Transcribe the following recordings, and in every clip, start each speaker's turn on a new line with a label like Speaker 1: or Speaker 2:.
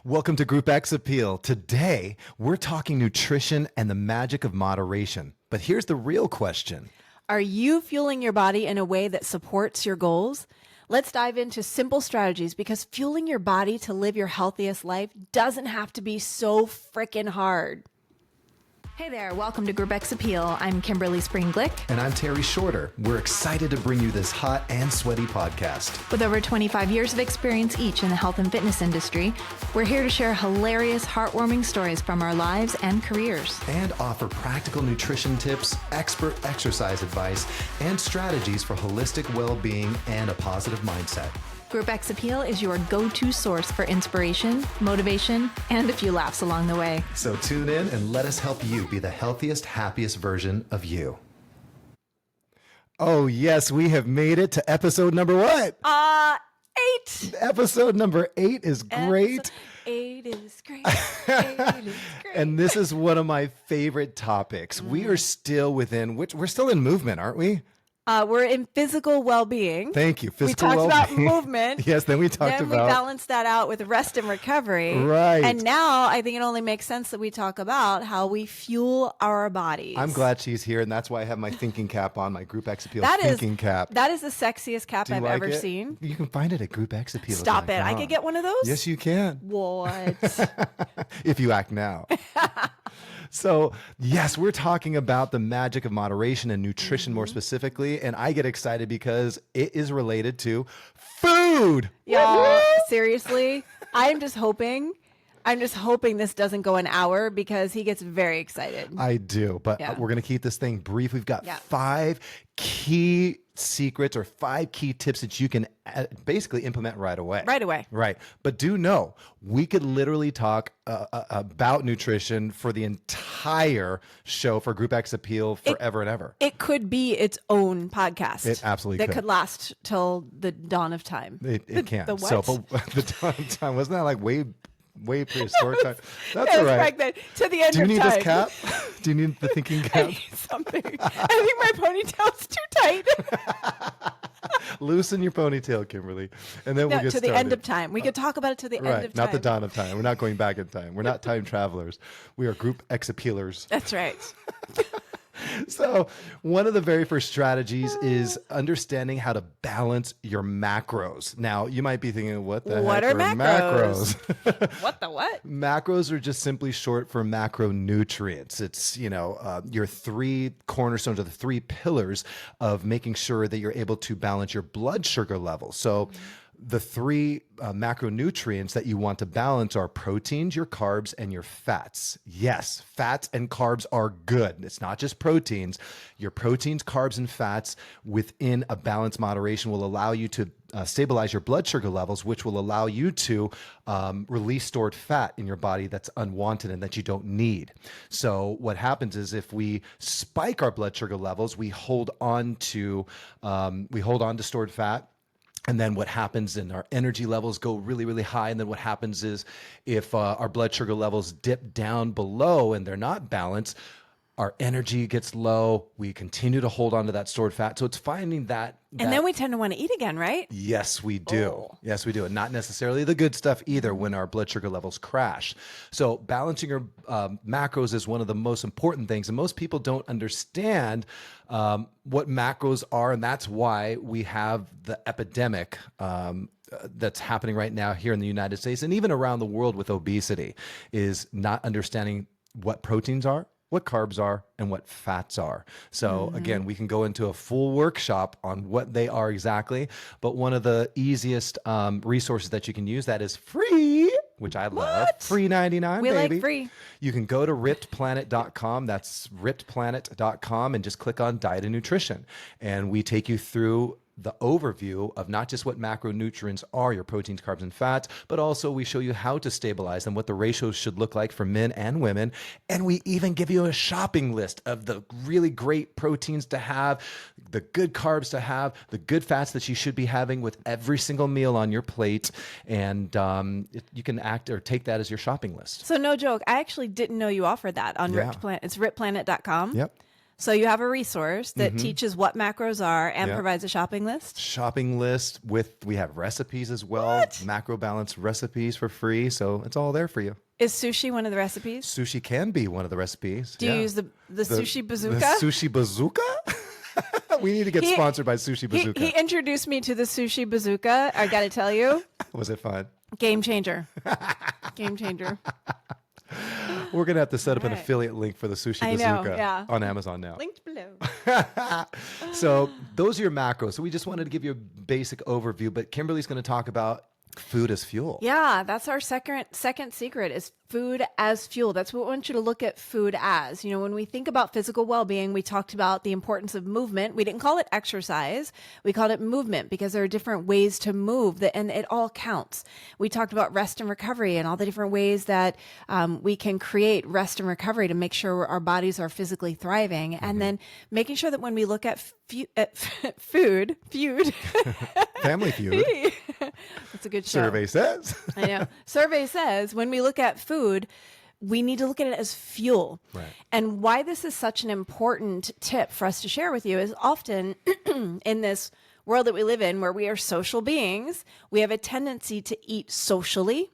Speaker 1: Welcome to Group X Appeal. Today, we're talking nutrition and the magic of moderation. But here's the real question.
Speaker 2: Are you fueling your body in a way that supports your goals? Let's dive into simple strategies because fueling your body to live your healthiest life doesn't have to be so freaking hard. Hey there, welcome to Group X Appeal. I'm Kimberly Spring-Glick.
Speaker 1: And I'm Terry Shorter. We're excited to bring you this hot and sweaty podcast.
Speaker 2: With over 25 years of experience each in the health and fitness industry, we're here to share hilarious, heartwarming stories from our lives and careers.
Speaker 1: And offer practical nutrition tips, expert exercise advice, and strategies for holistic well-being and a positive mindset.
Speaker 2: Group X Appeal is your go-to source for inspiration, motivation, and a few laughs along the way.
Speaker 1: So tune in and let us help you be the healthiest, happiest version of you. Oh, yes, we have made it to episode number what?
Speaker 2: 8.
Speaker 1: Episode number 8 is great.
Speaker 2: Episode 8 is great. 8 is great.
Speaker 1: And this is one of my favorite topics. We are still we're still in movement, aren't we?
Speaker 2: We're in physical well-being.
Speaker 1: Thank you. Physical
Speaker 2: we talked
Speaker 1: well-being.
Speaker 2: about movement.
Speaker 1: Yes, then we talked
Speaker 2: then
Speaker 1: about...
Speaker 2: we balanced that out with rest and recovery.
Speaker 1: Right.
Speaker 2: And now I think it only makes sense that we talk about how we fuel our bodies.
Speaker 1: I'm glad she's here, and that's why I have my thinking cap on, my Group X Appeal thinking cap.
Speaker 2: That is the sexiest cap I've
Speaker 1: like
Speaker 2: ever
Speaker 1: it?
Speaker 2: seen.
Speaker 1: You can find it at Group X Appeal.
Speaker 2: Stop it. I could get one of those?
Speaker 1: Yes, you can.
Speaker 2: What?
Speaker 1: If you act now. So, yes, we're talking about the magic of moderation and nutrition more specifically, and I get excited because it is related to food.
Speaker 2: Y'all, seriously, I'm just hoping this doesn't go an hour because he gets very excited.
Speaker 1: I do, but we're going to keep this thing brief. We've got 5 key secrets or 5 key tips that you can basically implement right away. Right. But do know, we could literally talk about nutrition for the entire show for Group X Appeal forever and ever.
Speaker 2: It could be its own podcast.
Speaker 1: It absolutely
Speaker 2: could last till the dawn of time.
Speaker 1: It can.
Speaker 2: The what?
Speaker 1: So, but the dawn of time, wasn't that like way prehistoric time? That's all right.
Speaker 2: Back then, to the end of time.
Speaker 1: Do you need this cap? Do you need the thinking cap?
Speaker 2: I need something. I think my ponytail's too tight.
Speaker 1: Loosen your ponytail, Kimberly, and then we'll get started.
Speaker 2: To the end of time. We could talk about it to the end of time.
Speaker 1: Not the dawn of time. We're not going back in time. We're not time travelers. We are Group X Appealers.
Speaker 2: That's right.
Speaker 1: So one of the very first strategies is understanding how to balance your macros. Now, you might be thinking, what the heck are macros?
Speaker 2: What the what?
Speaker 1: Macros are just simply short for macronutrients. It's, your 3 cornerstones or the 3 pillars of making sure that you're able to balance your blood sugar levels. So the 3 macronutrients that you want to balance are proteins, your carbs, and your fats. Yes, fats and carbs are good. It's not just proteins. Your proteins, carbs, and fats within a balanced moderation will allow you to stabilize your blood sugar levels, which will allow you to release stored fat in your body that's unwanted and that you don't need. So what happens is if we spike our blood sugar levels, we hold on to stored fat. And then what happens in our energy levels go really, really high. And then what happens is if our blood sugar levels dip down below and they're not balanced, our energy gets low. We continue to hold on to that stored fat. So it's finding that.
Speaker 2: And then we tend to want to eat again, right?
Speaker 1: Yes, we do. Yes, we do. And not necessarily the good stuff either when our blood sugar levels crash. So balancing your macros is one of the most important things. And most people don't understand what macros are. And that's why we have the epidemic that's happening right now here in the United States and even around the world with obesity, is not understanding what proteins are, what carbs are, and what fats are. So again, we can go into a full workshop on what they are exactly, but one of the easiest resources that you can use that is free, which I love. Free 99,
Speaker 2: we
Speaker 1: baby.
Speaker 2: Like free.
Speaker 1: You can go to rippedplanet.com. That's rippedplanet.com and just click on diet and nutrition. And we take you through the overview of not just what macronutrients are, your proteins, carbs, and fats, but also we show you how to stabilize them, what the ratios should look like for men and women. And we even give you a shopping list of the really great proteins to have, the good carbs to have, the good fats that you should be having with every single meal on your plate. And you can take that as your shopping list.
Speaker 2: So no joke, I actually didn't know you offered that on
Speaker 1: Yeah.
Speaker 2: Ripped Planet. It's rippedplanet.com.
Speaker 1: Yep.
Speaker 2: So you have a resource that teaches what macros are and
Speaker 1: Yep.
Speaker 2: provides a shopping list.
Speaker 1: Shopping list we have recipes as well,
Speaker 2: What?
Speaker 1: macro balance recipes for free. So it's all there for you.
Speaker 2: Is sushi one of the recipes?
Speaker 1: Sushi can be one of the recipes.
Speaker 2: Do you use the sushi bazooka?
Speaker 1: The sushi bazooka? We need to get sponsored by Sushi Bazooka.
Speaker 2: He introduced me to the sushi bazooka. I got to tell you,
Speaker 1: Was it fun?
Speaker 2: game changer. Game changer.
Speaker 1: We're going to have to set up an
Speaker 2: All right.
Speaker 1: affiliate link for the Sushi
Speaker 2: I know,
Speaker 1: Bazooka
Speaker 2: yeah.
Speaker 1: on Amazon now.
Speaker 2: Linked below.
Speaker 1: So those are your macros. So we just wanted to give you a basic overview, but Kimberly's going to talk about food as fuel.
Speaker 2: Yeah, that's our second secret is food as fuel. That's what we want you to look at food as. When we think about physical well-being, we talked about the importance of movement. We didn't call it exercise. We called it movement because there are different ways to move and it all counts. We talked about rest and recovery and all the different ways that we can create rest and recovery to make sure our bodies are physically thriving. And then making sure that when we look at food,
Speaker 1: Family Feud.
Speaker 2: that's a good show.
Speaker 1: Survey says.
Speaker 2: I know. Survey says when we look at food, we need to look at it as fuel.
Speaker 1: Right.
Speaker 2: And why this is such an important tip for us to share with you is often in this world that we live in where we are social beings, we have a tendency to eat socially.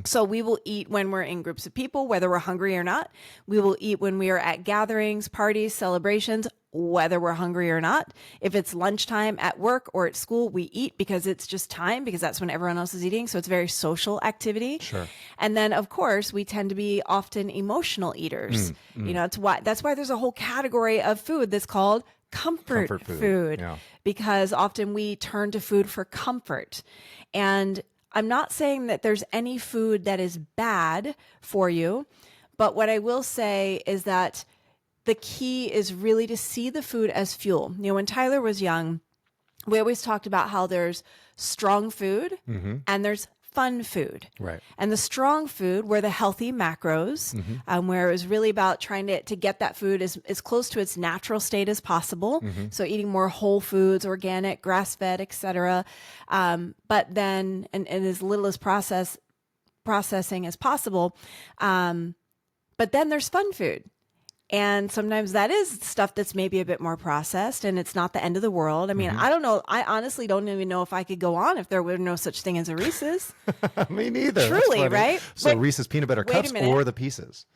Speaker 2: So we will eat when we're in groups of people, whether we're hungry or not. We will eat when we are at gatherings, parties, celebrations, whether we're hungry or not. If it's lunchtime at work or at school, we eat because it's just time, because that's when everyone else is eating. So it's a very social activity.
Speaker 1: Sure.
Speaker 2: And then, of course, we tend to be often emotional eaters. That's why there's a whole category of food that's called comfort food.
Speaker 1: Yeah.
Speaker 2: Because often we turn to food for comfort. And I'm not saying that there's any food that is bad for you, but what I will say is that the key is really to see the food as fuel. When Tyler was young, we always talked about how there's strong food and there's fun food.
Speaker 1: Right.
Speaker 2: And the strong food were the healthy macros, where it was really about trying to get that food as close to its natural state as possible. So eating more whole foods, organic, grass-fed, etc. But then, and as little as processing as possible. But then there's fun food. And sometimes that is stuff that's maybe a bit more processed and it's not the end of the world. I mean, I don't know. I honestly don't even know if I could go on if there were no such thing as a Reese's.
Speaker 1: Me neither.
Speaker 2: Truly,
Speaker 1: That's funny.
Speaker 2: right?
Speaker 1: So
Speaker 2: Wait-
Speaker 1: Reese's peanut butter
Speaker 2: wait a
Speaker 1: cups
Speaker 2: minute.
Speaker 1: or the pieces?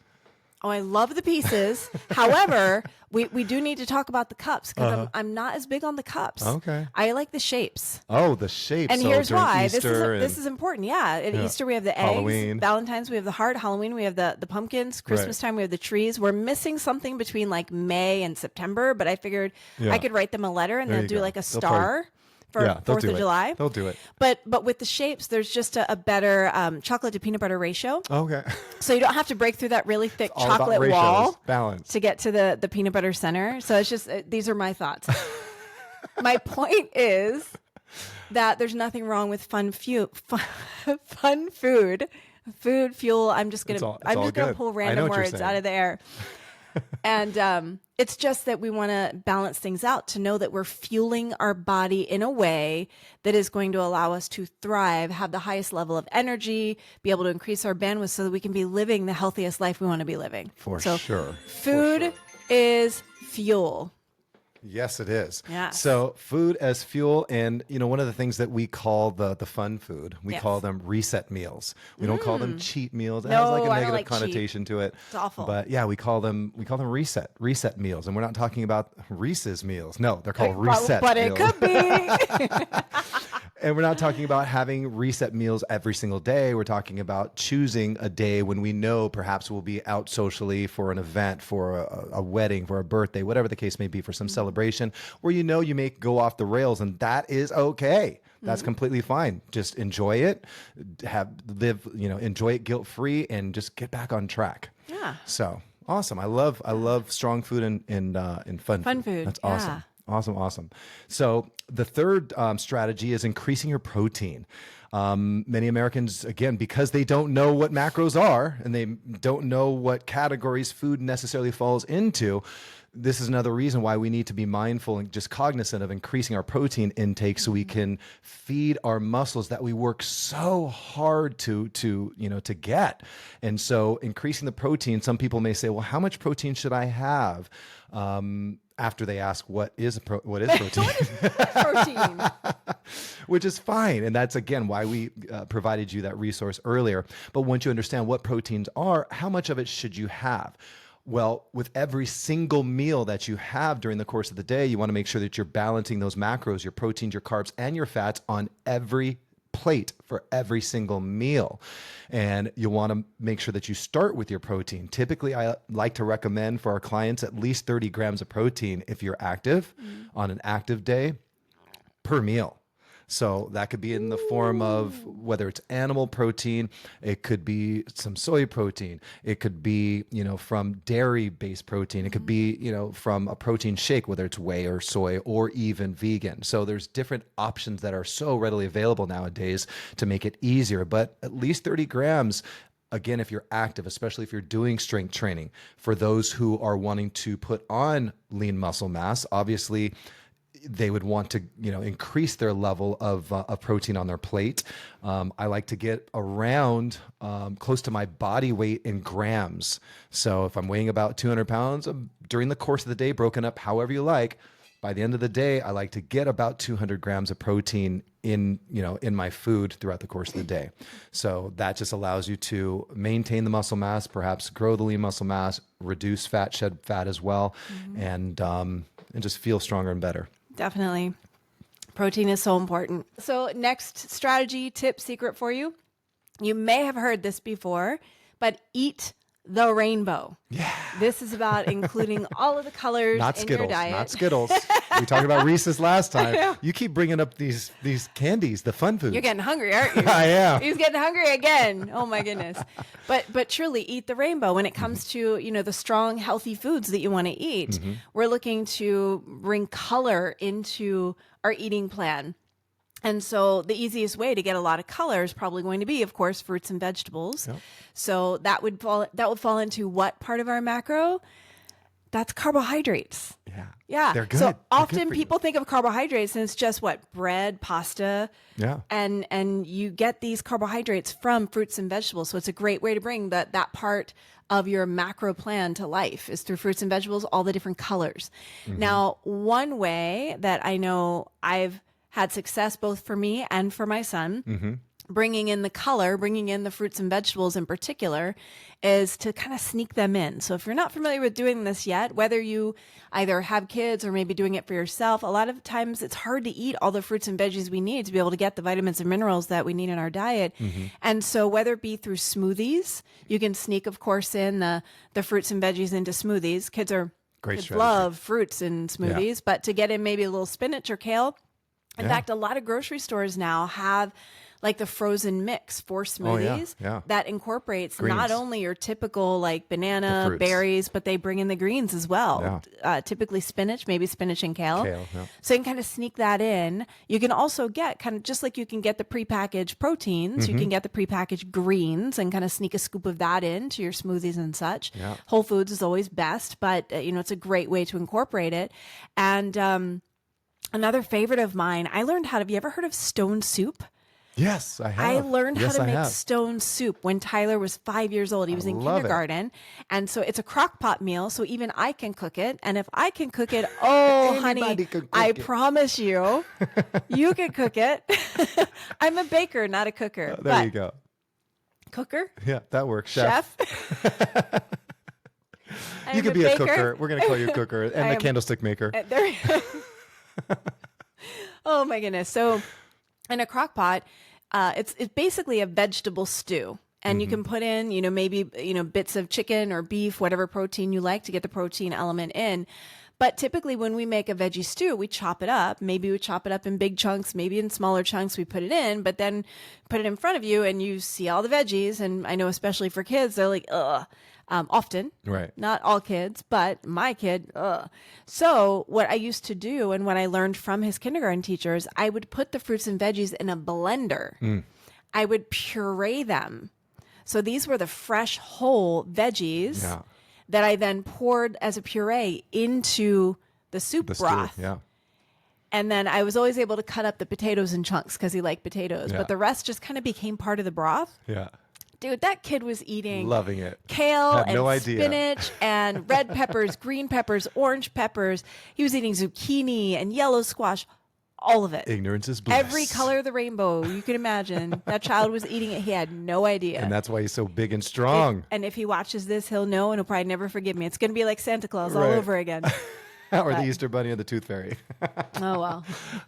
Speaker 2: Oh, I love the pieces. However, we do need to talk about the cups because I'm not as big on the cups.
Speaker 1: Okay.
Speaker 2: I like the shapes.
Speaker 1: Oh, the shapes.
Speaker 2: And
Speaker 1: So
Speaker 2: here's
Speaker 1: during
Speaker 2: why.
Speaker 1: Easter
Speaker 2: This is important. Yeah. At Easter, we have the eggs.
Speaker 1: Halloween.
Speaker 2: Valentine's, we have the heart. Halloween, we have the pumpkins. Christmas time, we have the trees. We're missing something between like May and September, but I figured
Speaker 1: Yeah.
Speaker 2: I could write them a letter and
Speaker 1: There
Speaker 2: they'll
Speaker 1: you
Speaker 2: do
Speaker 1: go.
Speaker 2: like a
Speaker 1: They'll
Speaker 2: star for
Speaker 1: they'll
Speaker 2: 4th
Speaker 1: do
Speaker 2: of
Speaker 1: it.
Speaker 2: July.
Speaker 1: They'll do it.
Speaker 2: But with the shapes, there's just a better chocolate to peanut butter ratio.
Speaker 1: Okay.
Speaker 2: So you don't have to break through that really thick
Speaker 1: All about
Speaker 2: chocolate
Speaker 1: ratios,
Speaker 2: wall
Speaker 1: balance.
Speaker 2: to get to the peanut butter center. So it's just, these are my thoughts. My point is that there's nothing wrong with fun food. Food, fuel. I'm just
Speaker 1: It's
Speaker 2: gonna
Speaker 1: all
Speaker 2: gonna
Speaker 1: good.
Speaker 2: pull
Speaker 1: I know
Speaker 2: random
Speaker 1: what you're
Speaker 2: words
Speaker 1: saying.
Speaker 2: out of the air. And it's just that we want to balance things out to know that we're fueling our body in a way that is going to allow us to thrive, have the highest level of energy, be able to increase our bandwidth so that we can be living the healthiest life we want to be living.
Speaker 1: For
Speaker 2: So
Speaker 1: sure.
Speaker 2: Food is fuel.
Speaker 1: Yes, it is.
Speaker 2: Yes.
Speaker 1: So food as fuel, and one of the things that we call the fun food, we
Speaker 2: Yes.
Speaker 1: call them reset meals. We don't call them cheat meals. It
Speaker 2: No,
Speaker 1: has like a
Speaker 2: I don't
Speaker 1: negative
Speaker 2: like cheat.
Speaker 1: connotation to it.
Speaker 2: It's awful.
Speaker 1: But yeah, we call them reset meals, and we're not talking about Reese's meals. No, they're called reset
Speaker 2: But
Speaker 1: meals.
Speaker 2: it could be.
Speaker 1: And we're not talking about having reset meals every single day. We're talking about choosing a day when we know perhaps we'll be out socially for an event, for a wedding, for a birthday, whatever the case may be, for some celebration, where you may go off the rails, and that is okay. That's completely fine. Just enjoy it, enjoy it guilt-free, and just get back on track.
Speaker 2: Yeah.
Speaker 1: So awesome. I love strong food and fun
Speaker 2: food.
Speaker 1: That's awesome.
Speaker 2: Yeah.
Speaker 1: Awesome. So the third strategy is increasing your protein. Many Americans, again, because they don't know what macros are and they don't know what categories food necessarily falls into, this is another reason why we need to be mindful and just cognizant of increasing our protein intake so we can feed our muscles that we work so hard to get. And so increasing the protein, some people may say, well, how much protein should I have? After they ask, what is protein?
Speaker 2: What is protein?
Speaker 1: Which is fine. And that's, again, why we provided you that resource earlier. But once you understand what proteins are, how much of it should you have? Well, with every single meal that you have during the course of the day, you want to make sure that you're balancing those macros, your proteins, your carbs, and your fats on every plate for every single meal. And you want to make sure that you start with your protein. Typically, I like to recommend for our clients at least 30 grams of protein if you're active on an active day per meal. So that could be in the form of whether it's animal protein, it could be some soy protein, it could be, from dairy-based protein, it could be, from a protein shake, whether it's whey or soy or even vegan. So there's different options that are so readily available nowadays to make it easier, but at least 30 grams. Again, if you're active, especially if you're doing strength training. For those who are wanting to put on lean muscle mass, obviously they would want to, increase their level of protein on their plate. I like to get around close to my body weight in grams. So if I'm weighing about 200 pounds during the course of the day, broken up however you like, by the end of the day, I like to get about 200 grams of protein in my food throughout the course of the day. So that just allows you to maintain the muscle mass, perhaps grow the lean muscle mass, reduce fat, shed fat as well, and just feel stronger and better.
Speaker 2: Definitely. Protein is so important. So next strategy, tip, secret for you. You may have heard this before, but eat the rainbow. Yeah. This is about including all of the colors
Speaker 1: Not
Speaker 2: in
Speaker 1: Skittles,
Speaker 2: your diet.
Speaker 1: not Skittles. We talked about Reese's last time. You keep bringing up these candies, the fun foods.
Speaker 2: You're getting hungry, aren't you?
Speaker 1: I am.
Speaker 2: He's getting hungry again. Oh my goodness. But truly eat the rainbow. When it comes to, the strong, healthy foods that you want to eat, we're looking to bring color into our eating plan. And so the easiest way to get a lot of color is probably going to be, of course, fruits and vegetables. Yep. So that would fall into what part of our macro? That's carbohydrates. Yeah.
Speaker 1: They're good.
Speaker 2: So
Speaker 1: They're
Speaker 2: often
Speaker 1: good for
Speaker 2: people think of carbohydrates and it's just bread, pasta.
Speaker 1: Yeah.
Speaker 2: And you get these carbohydrates from fruits and vegetables. So it's a great way to bring that part of your macro plan to life is through fruits and vegetables, all the different colors. Now, one way that I know I've had success both for me and for my son, bringing in the color, bringing in the fruits and vegetables in particular, is to kind of sneak them in. So if you're not familiar with doing this yet, whether you either have kids or maybe doing it for yourself, a lot of times it's hard to eat all the fruits and veggies we need to be able to get the vitamins and minerals that we need in our diet. And so whether it be through smoothies, you can sneak, of course, in the fruits and veggies into smoothies. Kids love fruits in smoothies, but to get in maybe a little spinach or kale. In fact, a lot of grocery stores now have like the frozen mix for smoothies that incorporates greens. Not only your typical like banana, berries, but they bring in the greens as well. Typically spinach, maybe spinach and kale. So you can kind of sneak that in. You can also get kind of just like you can get the prepackaged proteins, you can get the prepackaged greens and kind of sneak a scoop of that into your smoothies and such. Whole Foods is always best, but it's a great way to incorporate it. And another favorite of mine, have you ever heard of stone soup?
Speaker 1: Yes, I have.
Speaker 2: I learned how to make stone soup when Tyler was 5 years old. He was in kindergarten. And so it's a crock pot meal. So even I can cook it. And if I can cook it, honey, I promise you, you can cook it. I'm a baker, not a cooker.
Speaker 1: There you go.
Speaker 2: Cooker?
Speaker 1: Yeah, that works. Chef. You could be a cooker. We're going to call you a cooker and a candlestick maker.
Speaker 2: Oh my goodness. So in a crock pot, it's basically a vegetable stew. And you can put in, maybe, bits of chicken or beef, whatever protein you like to get the protein element in. But typically when we make a veggie stew, we chop it up. Maybe we chop it up in big chunks, maybe in smaller chunks we put it in, but then put it in front of you and you see all the veggies. And I know especially for kids, they're like, ugh. Often, right? Not all kids, but my kid. So what I used to do and what I learned from his kindergarten teachers, I would put the fruits and veggies in a blender. I would puree them. So these were the fresh whole veggies that I then poured as a puree into the soup
Speaker 1: The stew,
Speaker 2: broth.
Speaker 1: yeah.
Speaker 2: And then I was always able to cut up the potatoes in chunks because he liked potatoes,
Speaker 1: Yeah.
Speaker 2: but the rest just kind of became part of the broth.
Speaker 1: Yeah.
Speaker 2: Dude, that kid was eating
Speaker 1: Loving it.
Speaker 2: kale
Speaker 1: Had
Speaker 2: and
Speaker 1: no idea.
Speaker 2: spinach and red peppers, green peppers, orange peppers. He was eating zucchini and yellow squash, all of it.
Speaker 1: Ignorance is bliss.
Speaker 2: Every color of the rainbow you can imagine. That child was eating it. He had no idea.
Speaker 1: And that's why he's so big and strong.
Speaker 2: And if he watches this, he'll know and he'll probably never forgive me. It's going to be like Santa Claus all
Speaker 1: Right.
Speaker 2: over again.
Speaker 1: Or the Easter Bunny or the Tooth Fairy.
Speaker 2: Oh, well.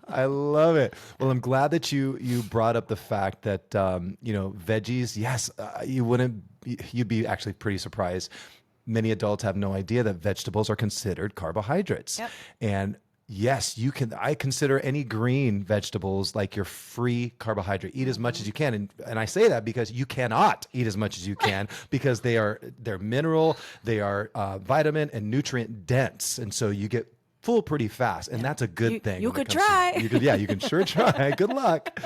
Speaker 1: I love it. Well, I'm glad that you brought up the fact that veggies. Yes, you'd be actually pretty surprised. Many adults have no idea that vegetables are considered carbohydrates.
Speaker 2: Yep.
Speaker 1: And yes, you can. I consider any green vegetables like your free carbohydrate. Eat as much as you can, and I say that because you cannot eat as much as you can because they're mineral, they are vitamin and nutrient dense, and so you get full pretty fast, and that's a good thing.
Speaker 2: You
Speaker 1: when it
Speaker 2: could
Speaker 1: comes to-
Speaker 2: try.
Speaker 1: you can sure try. Good luck.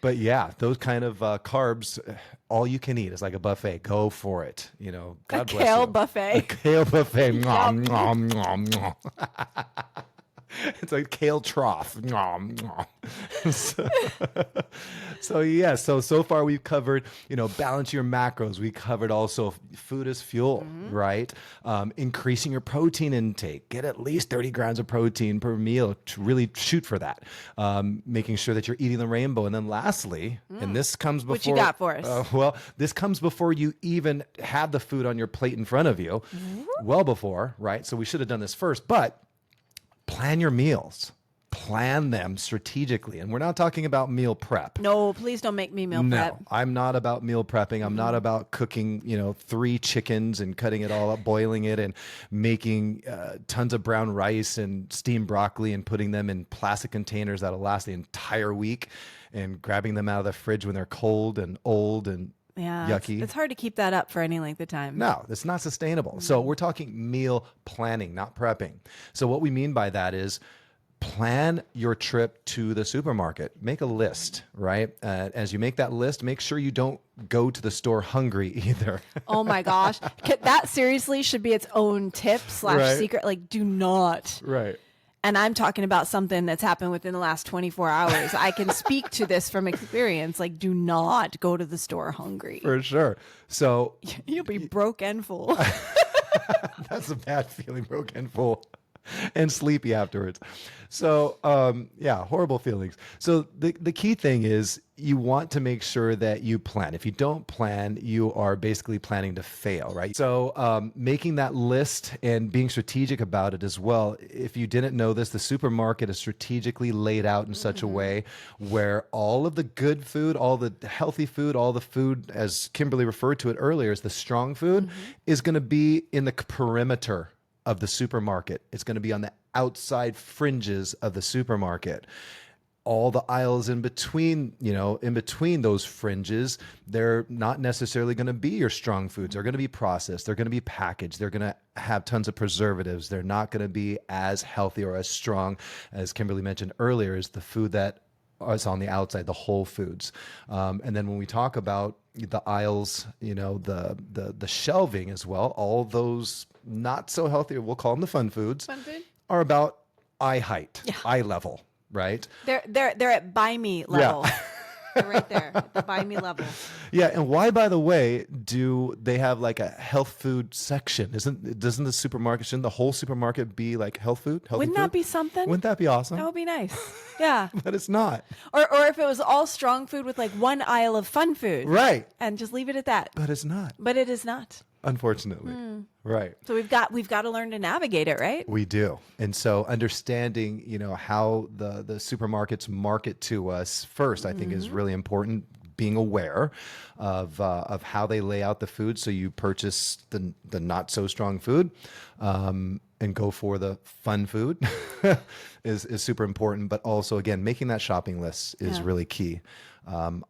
Speaker 1: But yeah, those kind of carbs, all you can eat is like a buffet. Go for it. God bless
Speaker 2: Kale
Speaker 1: you.
Speaker 2: buffet.
Speaker 1: A kale buffet. Nom, nom, nom, nom. It's like kale trough. Nom, nom. So far we've covered, balance your macros. We covered also food as fuel, right? Increasing your protein intake. Get at least 30 grams of protein per meal to really shoot for that. Making sure that you're eating the rainbow. And then lastly, and this comes before.
Speaker 2: What you got for us?
Speaker 1: Well, this comes before you even have the food on your plate in front of you. Well before, right? So we should have done this first, but plan your meals. Plan them strategically. And we're not talking about meal prep.
Speaker 2: No, please don't make me meal prep.
Speaker 1: No, I'm not about meal prepping. I'm not about cooking, 3 chickens and cutting it all up, boiling it and making tons of brown rice and steamed broccoli and putting them in plastic containers that'll last the entire week and grabbing them out of the fridge when they're cold and old and
Speaker 2: Yeah,
Speaker 1: yucky.
Speaker 2: It's hard to keep that up for any length of time.
Speaker 1: No, that's not sustainable. So we're talking meal planning, not prepping. So what we mean by that is plan your trip to the supermarket. Make a list, right? As you make that list, make sure you don't go to the store hungry either.
Speaker 2: Oh my gosh. That seriously should be its own tip /
Speaker 1: Right.
Speaker 2: secret. Like, do not.
Speaker 1: Right.
Speaker 2: And I'm talking about something that's happened within the last 24 hours. I can speak to this from experience. Like, do not go to the store hungry.
Speaker 1: For sure. So
Speaker 2: You'll be broke and full.
Speaker 1: that's a bad feeling, broken full and sleepy afterwards. So, horrible feelings. So the key thing is you want to make sure that you plan. If you don't plan, you are basically planning to fail, right? So making that list and being strategic about it as well. If you didn't know this, the supermarket is strategically laid out in such a way where all of the good food, all the healthy food, all the food, as Kimberly referred to it earlier, as the strong food, is going to be in the perimeter of the supermarket. It's going to be on the outside fringes of the supermarket. All the aisles in between those fringes, they're not necessarily going to be your strong foods. They're going to be processed. They're going to be packaged. They're going to have tons of preservatives. They're not going to be as healthy or as strong as Kimberly mentioned earlier, is the food that is on the outside, the whole foods. And then when we talk about the aisles, the shelving as well, all those not so healthy, we'll call them the fun foods, are about eye height, eye level, right?
Speaker 2: They're at buy me level.
Speaker 1: Yeah.
Speaker 2: They're right there at the buy me level.
Speaker 1: Yeah, and why, by the way, do they have like a health food section? Doesn't the supermarket, shouldn't the whole supermarket be like health food?
Speaker 2: Wouldn't that be something?
Speaker 1: Wouldn't that be awesome?
Speaker 2: That would be nice. Yeah.
Speaker 1: But it's not.
Speaker 2: Or if it was all strong food with like one aisle of fun food.
Speaker 1: Right.
Speaker 2: And just leave it at that.
Speaker 1: But it's not,
Speaker 2: But it is not.
Speaker 1: unfortunately. Right.
Speaker 2: So we've got to learn to navigate it, right?
Speaker 1: We do. And so understanding, how the supermarkets market to us first, I think is really important. Being aware of how they lay out the food, so you purchase the not so strong food, and go for the fun food is super important. But also, again, making that shopping list is really key.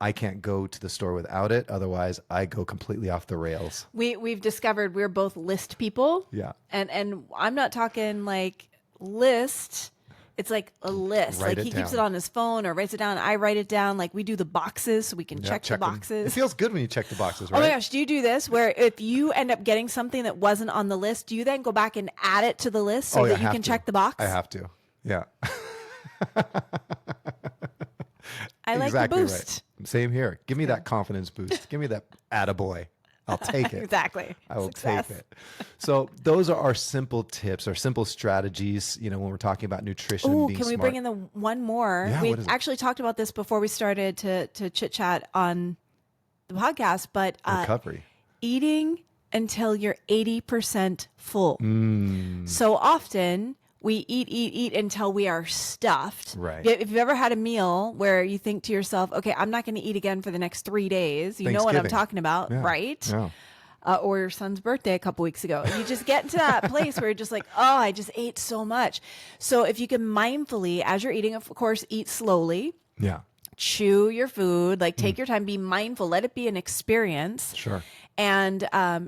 Speaker 1: I can't go to the store without it. Otherwise, I go completely off the rails.
Speaker 2: We've discovered we're both list people.
Speaker 1: Yeah.
Speaker 2: And I'm not talking like list It's like a list.
Speaker 1: Write
Speaker 2: Like
Speaker 1: it
Speaker 2: he keeps it
Speaker 1: down.
Speaker 2: on his phone or writes it down. I write it down. Like we do the boxes so we can
Speaker 1: Yeah,
Speaker 2: check the
Speaker 1: them. It
Speaker 2: boxes.
Speaker 1: feels good when you check the boxes, right?
Speaker 2: Oh my gosh, do you do this where if you end up getting something that wasn't on the list, do you then go back and add it to the list so
Speaker 1: Oh, yeah,
Speaker 2: that you
Speaker 1: have
Speaker 2: can
Speaker 1: to.
Speaker 2: check the box?
Speaker 1: I have to. Yeah.
Speaker 2: I like the
Speaker 1: Exactly
Speaker 2: boost.
Speaker 1: right. Same here. Give me that confidence boost. Give me that attaboy. I'll take it.
Speaker 2: Exactly.
Speaker 1: I will
Speaker 2: Success.
Speaker 1: take it. So those are our simple tips, our simple strategies, when we're talking about nutrition and
Speaker 2: Ooh,
Speaker 1: being
Speaker 2: can we
Speaker 1: smart.
Speaker 2: bring in the one more?
Speaker 1: Yeah,
Speaker 2: We
Speaker 1: what is it?
Speaker 2: actually talked about this before we started to chit chat on the podcast, but
Speaker 1: Recovery.
Speaker 2: eating until you're 80% full.
Speaker 1: Mm.
Speaker 2: So often we eat until we are stuffed.
Speaker 1: Right.
Speaker 2: If you've ever had a meal where you think to yourself, okay, I'm not going to eat again for the next 3 days. You know what I'm
Speaker 1: Thanksgiving.
Speaker 2: talking about,
Speaker 1: Yeah.
Speaker 2: right?
Speaker 1: Yeah.
Speaker 2: Or your son's birthday a couple weeks ago. You just get into that place where you're just like, oh, I just ate so much. So if you can mindfully, as you're eating, of course, eat slowly,
Speaker 1: Yeah.
Speaker 2: chew your food, like take your time, be mindful, let it be an experience.
Speaker 1: Sure.
Speaker 2: And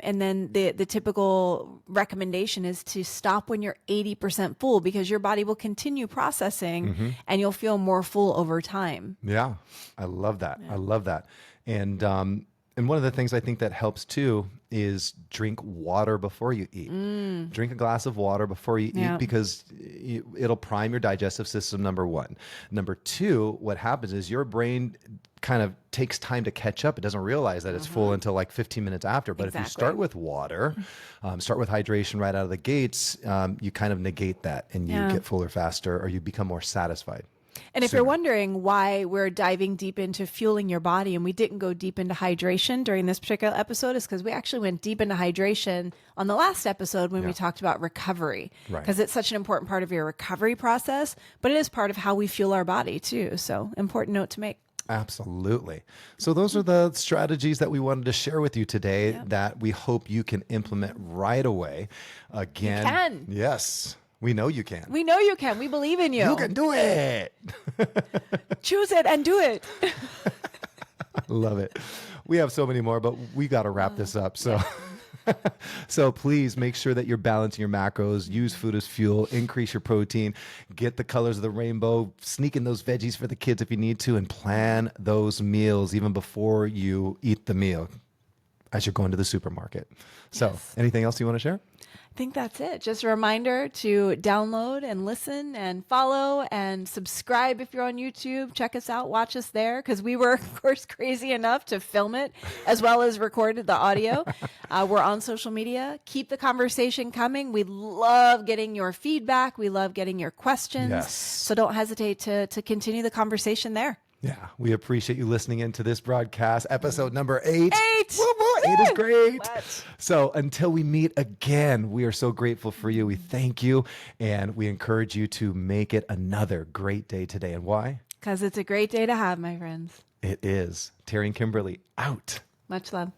Speaker 2: then the typical recommendation is to stop when you're 80% full because your body will continue processing and you'll feel more full over time.
Speaker 1: Yeah, I love that. I love that. And one of the things I think that helps too is drink water before you eat. Drink a glass of water before you
Speaker 2: Yeah.
Speaker 1: eat because it'll prime your digestive system, number one. Number two, what happens is your brain kind of takes time to catch up. It doesn't realize that it's full until like 15 minutes after. But if you
Speaker 2: Exactly.
Speaker 1: start with water, start with hydration right out of the gates, you kind of negate that and you
Speaker 2: Yeah.
Speaker 1: get fuller faster or you become more satisfied.
Speaker 2: And if you're wondering why we're diving deep into fueling your body and we didn't go deep into hydration during this particular episode, is because we actually went deep into hydration on the last episode when we talked about recovery.
Speaker 1: Right.
Speaker 2: Because it's such an important part of your recovery process, but it is part of how we fuel our body too. So important note to make.
Speaker 1: Absolutely. So those are the strategies that we wanted to share with you today that we hope you can implement right away. Again,
Speaker 2: You can.
Speaker 1: Yes, we know you can.
Speaker 2: We know you can. We believe in you.
Speaker 1: You can do it.
Speaker 2: Choose it and do it.
Speaker 1: Love it. We have so many more, but we got to wrap this up. So so please make sure that you're balancing your macros, use food as fuel, increase your protein, get the colors of the rainbow, sneak in those veggies for the kids if you need to, and plan those meals even before you eat the meal as you're going to the supermarket. So anything else you want to share?
Speaker 2: I think that's it. Just a reminder to download and listen and follow and subscribe if you're on YouTube. Check us out, watch us there, because we were, of course, crazy enough to film it as well as recorded the audio. We're on social media. Keep the conversation coming. We love getting your feedback. We love getting your questions.
Speaker 1: Yes.
Speaker 2: So don't hesitate to continue the conversation there.
Speaker 1: Yeah, we appreciate you listening into this broadcast, episode number 8.
Speaker 2: 8!
Speaker 1: Woo, woo, 8 is great.
Speaker 2: What?
Speaker 1: So until we meet again, we are so grateful for you. We thank you, and we encourage you to make it another great day today. And why?
Speaker 2: Because it's a great day to have, my friends.
Speaker 1: It is. Terry and Kimberly, out.
Speaker 2: Much love.